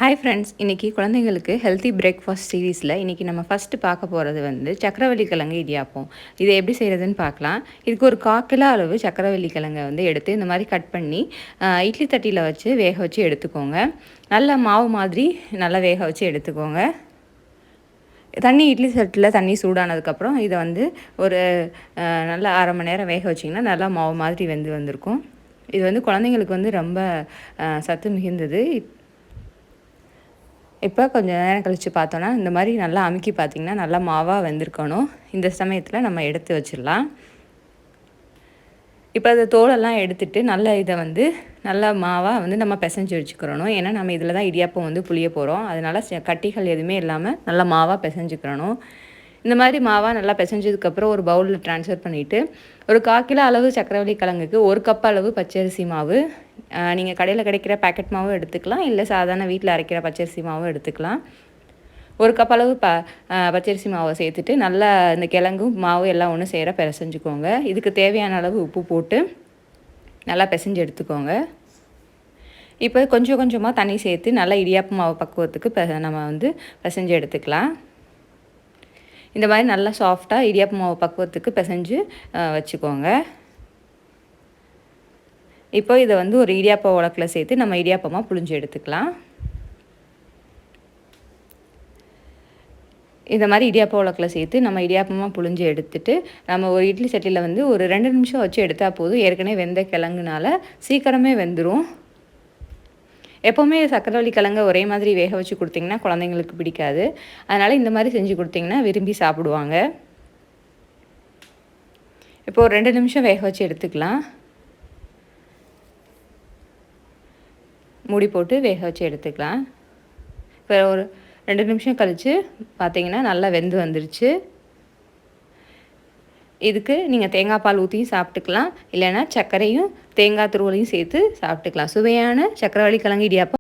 Hi friends, இன்றைக்கி குழந்தைங்களுக்கு healthy breakfast சீரீஸில் இன்றைக்கி நம்ம ஃபஸ்ட்டு பார்க்க போகிறது வந்து சக்கரவள்ளி கிழங்கு இடியாப்பம். இதை எப்படி செய்கிறதுன்னு பார்க்கலாம். இதுக்கு ஒரு 1/4 கிலோ அளவு சக்கரவள்ளி கிழங்கை வந்து எடுத்து இந்த மாதிரி கட் பண்ணி இட்லி தட்டியில் வச்சு வேக வச்சு எடுத்துக்கோங்க. நல்லா மாவு மாதிரி நல்லா வேக வச்சு எடுத்துக்கோங்க. இட்லி தட்டில் தண்ணி சூடானதுக்கப்புறம் இதை வந்து ஒரு நல்லா 1/2 மணி நேரம் வேக வச்சிங்கன்னா நல்லா மாவு மாதிரி வந்திருக்கும். இது வந்து குழந்தைங்களுக்கு வந்து ரொம்ப சத்து மிகுந்தது. இப்போ கொஞ்சம் நேரம் கழித்து பார்த்தோன்னா இந்த மாதிரி நல்லா அமுக்கி பார்த்திங்கன்னா நல்லா மாவாக வெந்திருக்கணும். இந்த சமயத்தில் நம்ம எடுத்து வச்சிடலாம். இப்போ அந்த தோலெல்லாம் எடுத்துகிட்டு நல்லா இதை வந்து நல்லா மாவாக வந்து நம்ம பிசைஞ்சு வச்சுக்கிறணும். ஏன்னா நம்ம இதில் தான் இடியாப்பம் வந்து புளிய போகிறோம். அதனால் கட்டிகள் எதுவுமே இல்லாமல் நல்லா மாவாக பிசைஞ்சுக்கிறணும். இந்த மாதிரி மாவாக நல்லா பிசைஞ்சதுக்கப்புறம் ஒரு பவுலில் ட்ரான்ஸ்ஃபர் பண்ணிவிட்டு ஒரு 1/4 கிலோ அளவு சக்கரவள்ளி கிழங்குக்கு 1 கப் அளவு பச்சரிசி மாவு, நீங்கள் கடையில் கிடைக்கிற பேக்கெட் மாவும் எடுத்துக்கலாம், இல்லை சாதாரண வீட்டில் அரைக்கிற பச்சரிசி மாவும் எடுத்துக்கலாம். 1 கப் அளவு பச்சரிசி மாவை சேர்த்துட்டு நல்லா இந்த கிழங்கும் மாவு எல்லாம் ஒன்று சேர பிசைஞ்சுக்கோங்க. இதுக்கு தேவையான அளவு உப்பு போட்டு நல்லா பிசைஞ்சு எடுத்துக்கோங்க. இப்போ கொஞ்சம் கொஞ்சமாக தண்ணி சேர்த்து நல்லா இடியாப்பு மாவு பக்குவத்துக்கு நம்ம வந்து பிசைஞ்சு எடுத்துக்கலாம். இந்த மாதிரி நல்லா சாஃப்டாக இடியாப்பு மாவு பக்குவத்துக்கு பிசைஞ்சு வச்சுக்கோங்க. இப்போ இதை வந்து ஒரு இடியாப்ப உலக்கில் சேர்த்து நம்ம இடியாப்பமாக புழிஞ்சு எடுத்துக்கலாம். இந்த மாதிரி இடியாப்ப உலக்கில் சேர்த்து நம்ம இடியாப்பமாக புழிஞ்சு எடுத்துட்டு நம்ம ஒரு இட்லி சட்டியில் வந்து ஒரு 2 நிமிஷம் வச்சு எடுத்தால் போதும். ஏற்கனவே வெந்த கிழங்குனால சீக்கிரமே வெந்துடும். எப்போவுமே சக்கரவள்ளி கிழங்க ஒரே மாதிரி வேக வச்சு கொடுத்திங்கன்னா குழந்தைங்களுக்கு பிடிக்காது. அதனால் இந்த மாதிரி செஞ்சு கொடுத்திங்கன்னா விரும்பி சாப்பிடுவாங்க. இப்போ ஒரு 2 நிமிஷம் வேக வச்சு எடுத்துக்கலாம். மூடி போட்டு வேக வச்சு எடுத்துக்கலாம். இப்போ ஒரு 2 நிமிஷம் கழித்து பார்த்திங்கன்னா நல்லா வெந்து வந்துருச்சு. இதுக்கு நீங்கள் தேங்காய் பால் ஊற்றியும் சாப்பிட்டுக்கலாம், இல்லைன்னா சர்க்கரையும் தேங்காய் துருவலையும் சேர்த்து சாப்பிட்டுக்கலாம். சுவையான சக்கரவள்ளி கிழங்கு இடியாப்பம்